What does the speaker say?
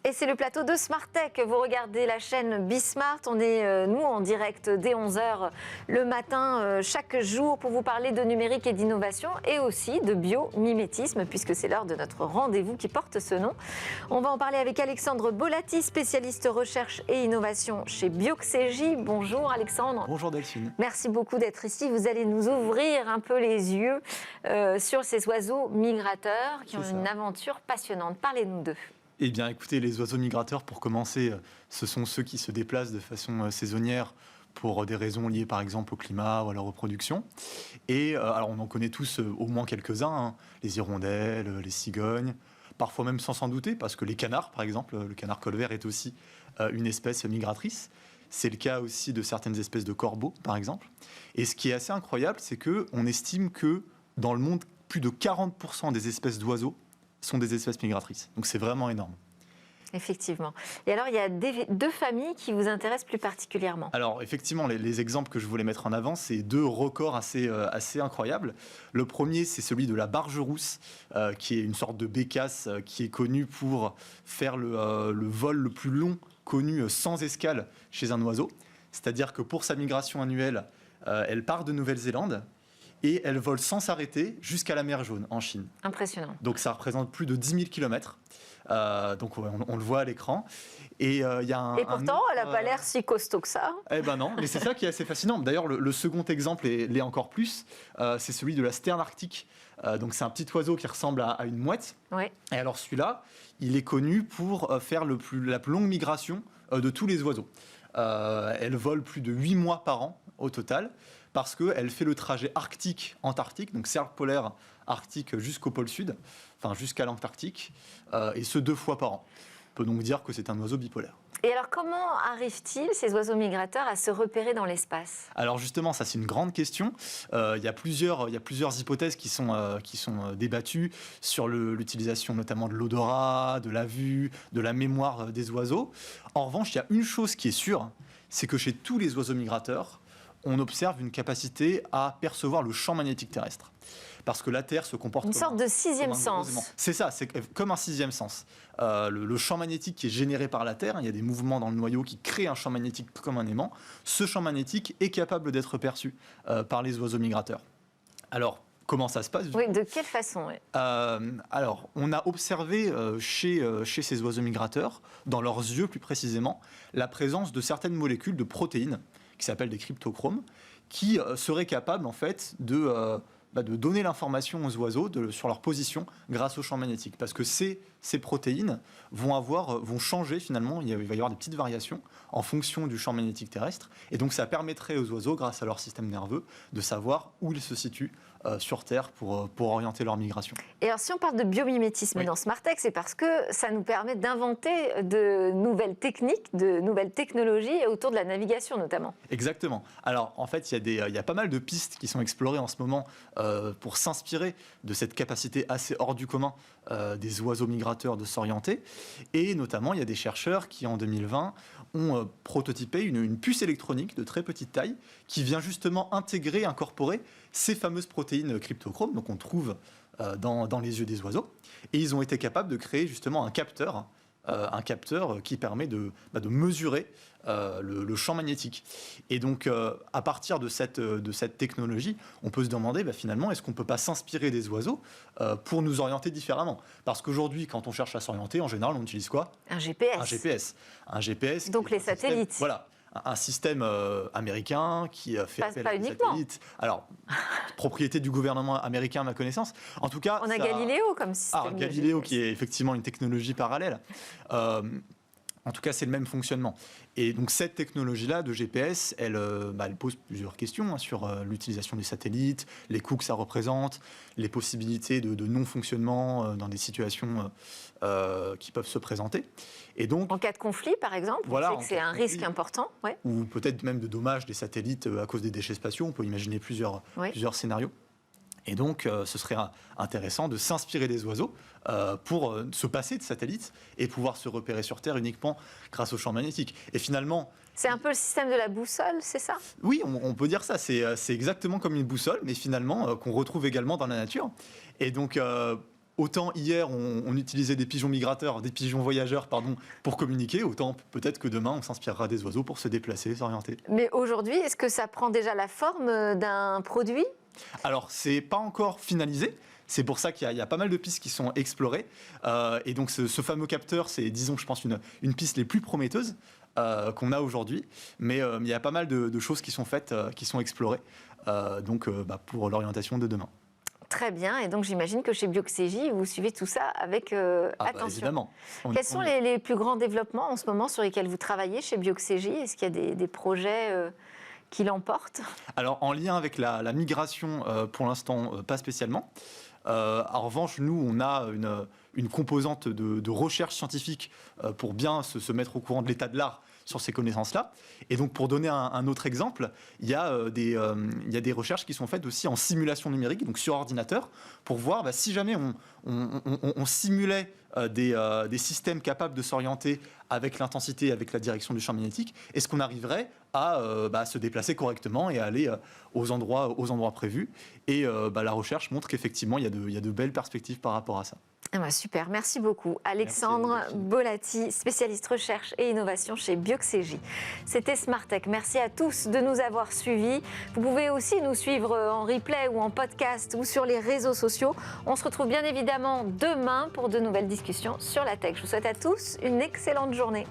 Et c'est le plateau de Smart Tech. Vous regardez la chaîne Bismart. On est, nous, en direct dès 11h le matin, chaque jour, pour vous parler de numérique et d'innovation et aussi de biomimétisme, puisque c'est l'heure de notre rendez-vous qui porte ce nom. On va en parler avec Alexandre Bolatti, spécialiste recherche et innovation chez Bioxégie. Bonjour Alexandre. Bonjour Delphine. Merci beaucoup d'être ici. Vous allez nous ouvrir un peu les yeux sur ces oiseaux migrateurs qui ont une aventure passionnante. Parlez-nous d'eux. Eh bien, écoutez, les oiseaux migrateurs, pour commencer, ce sont ceux qui se déplacent de façon saisonnière pour des raisons liées, par exemple, au climat ou à la reproduction. Et alors, on en connaît tous au moins quelques-uns, hein, les hirondelles, les cigognes, parfois même sans s'en douter, parce que les canards, par exemple, le canard colvert est aussi une espèce migratrice. C'est le cas aussi de certaines espèces de corbeaux, par exemple. Et ce qui est assez incroyable, c'est qu'on estime que dans le monde, plus de 40% des espèces d'oiseaux sont des espèces migratrices. Donc c'est vraiment énorme. Effectivement. Et alors, il y a deux familles qui vous intéressent plus particulièrement. Alors, effectivement, les exemples que je voulais mettre en avant, c'est deux records assez incroyables. Le premier, c'est celui de la barge rousse, qui est une sorte de bécasse qui est connue pour faire le vol le plus long connu sans escale chez un oiseau. C'est-à-dire que pour sa migration annuelle, elle part de Nouvelle-Zélande et elle vole sans s'arrêter jusqu'à la mer Jaune, en Chine. Impressionnant. Donc ça représente plus de 10 000 km. Donc on le voit à l'écran. Et, et pourtant, elle n'a pas l'air si costaud que ça. Eh ben non, mais c'est ça qui est assez fascinant. D'ailleurs, le second exemple l'est encore plus. C'est celui de la sterne arctique. Donc c'est un petit oiseau qui ressemble à une mouette. Oui. Et alors celui-là, il est connu pour faire la plus longue migration de tous les oiseaux. Elle vole plus de 8 mois par an au total, parce qu'elle fait le trajet arctique-antarctique, donc cercle polaire arctique jusqu'au pôle sud, enfin jusqu'à l'Antarctique, et ce 2 fois par an. On peut donc dire que c'est un oiseau bipolaire. Et alors, comment arrivent-ils, ces oiseaux migrateurs, à se repérer dans l'espace ? Alors justement, ça c'est une grande question. Il y a plusieurs hypothèses qui sont débattues sur l'utilisation notamment de l'odorat, de la vue, de la mémoire des oiseaux. En revanche, il y a une chose qui est sûre, c'est que chez tous les oiseaux migrateurs, on observe une capacité à percevoir le champ magnétique terrestre. Parce que la Terre se comporte une sorte de sixième sens. C'est ça, c'est comme un sixième sens. Le champ magnétique qui est généré par la Terre, il y a des mouvements dans le noyau qui créent un champ magnétique comme un aimant. Ce champ magnétique est capable d'être perçu par les oiseaux migrateurs. Alors, comment ça se passe ? Oui, de quelle façon ? Alors, on a observé chez ces oiseaux migrateurs, dans leurs yeux plus précisément, la présence de certaines molécules de protéines qui s'appellent des cryptochromes, qui seraient capables en fait de donner l'information aux oiseaux sur leur position grâce au champ magnétique. Parce que ces protéines vont changer finalement, il va y avoir des petites variations en fonction du champ magnétique terrestre. Et donc ça permettrait aux oiseaux, grâce à leur système nerveux, de savoir où ils se situent sur Terre pour orienter leur migration. Et alors si on parle de biomimétisme dans Smart Tech, c'est parce que ça nous permet d'inventer de nouvelles techniques, de nouvelles technologies autour de la navigation notamment. Exactement. Alors en fait, il y a pas mal de pistes qui sont explorées en ce moment pour s'inspirer de cette capacité assez hors du commun des oiseaux migrateurs de s'orienter. Et notamment, il y a des chercheurs qui, en 2020, ont prototypé une puce électronique de très petite taille qui vient justement incorporer ces fameuses protéines cryptochromes, donc on trouve dans les yeux des oiseaux. Et ils ont été capables de créer justement un capteur qui permet de mesurer le champ magnétique. Et donc, à partir de cette technologie, on peut se demander finalement, est-ce qu'on ne peut pas s'inspirer des oiseaux pour nous orienter différemment ? Parce qu'aujourd'hui, quand on cherche à s'orienter, en général, on utilise quoi ? Un GPS. Un GPS. Donc les satellites. Voilà. Un système américain qui fait appel à des satellites. Alors, propriété du gouvernement américain à ma connaissance. En tout cas, on a Galileo comme système. Galileo qui est effectivement une technologie parallèle. En tout cas, c'est le même fonctionnement. Et donc, cette technologie-là de GPS, elle pose plusieurs questions sur l'utilisation des satellites, les coûts que ça représente, les possibilités de non-fonctionnement dans des situations qui peuvent se présenter. Et donc, en cas de conflit, par exemple, voilà, on sait que c'est un risque important. Ouais. Ou peut-être même de dommages des satellites à cause des déchets spatiaux. On peut imaginer plusieurs scénarios. Et donc, ce serait intéressant de s'inspirer des oiseaux pour se passer de satellites et pouvoir se repérer sur Terre uniquement grâce au champ magnétique. Et finalement... C'est un peu le système de la boussole, c'est ça ? Oui, on peut dire ça. C'est exactement comme une boussole, mais finalement, qu'on retrouve également dans la nature. Et donc... autant hier on utilisait des pigeons migrateurs, des pigeons voyageurs, pardon, pour communiquer, autant peut-être que demain on s'inspirera des oiseaux pour se déplacer, s'orienter. Mais aujourd'hui, est-ce que ça prend déjà la forme d'un produit ? Alors, c'est pas encore finalisé. C'est pour ça qu'il y a pas mal de pistes qui sont explorées. Et donc, ce fameux capteur, c'est, disons, je pense, une piste les plus prometteuses qu'on a aujourd'hui. Mais il y a pas mal de choses qui sont faites, qui sont explorées, pour l'orientation de demain. Très bien, et donc j'imagine que chez Bioxégie, vous suivez tout ça avec attention. Évidemment. Quels sont les plus grands développements en ce moment sur lesquels vous travaillez chez Bioxégie ? Est-ce qu'il y a des projets qui l'emportent ? Alors, en lien avec la migration, pour l'instant, pas spécialement. En revanche, nous, on a une composante de recherche scientifique pour bien se mettre au courant de l'état de l'art sur ces connaissances-là. Et donc, pour donner un autre exemple, il y a des recherches qui sont faites aussi en simulation numérique, donc sur ordinateur, pour voir si jamais on simulait des systèmes capables de s'orienter avec l'intensité, avec la direction du champ magnétique, est-ce qu'on arriverait à se déplacer correctement et à aller aux endroits prévus. Et la recherche montre qu'effectivement, il y a de belles perspectives par rapport à ça. Super, merci beaucoup. Alexandre Bolatti, spécialiste recherche et innovation chez Bioxégie. C'était Smartech. Merci à tous de nous avoir suivis. Vous pouvez aussi nous suivre en replay ou en podcast ou sur les réseaux sociaux. On se retrouve bien évidemment demain pour de nouvelles discussions sur la tech. Je vous souhaite à tous une excellente journée.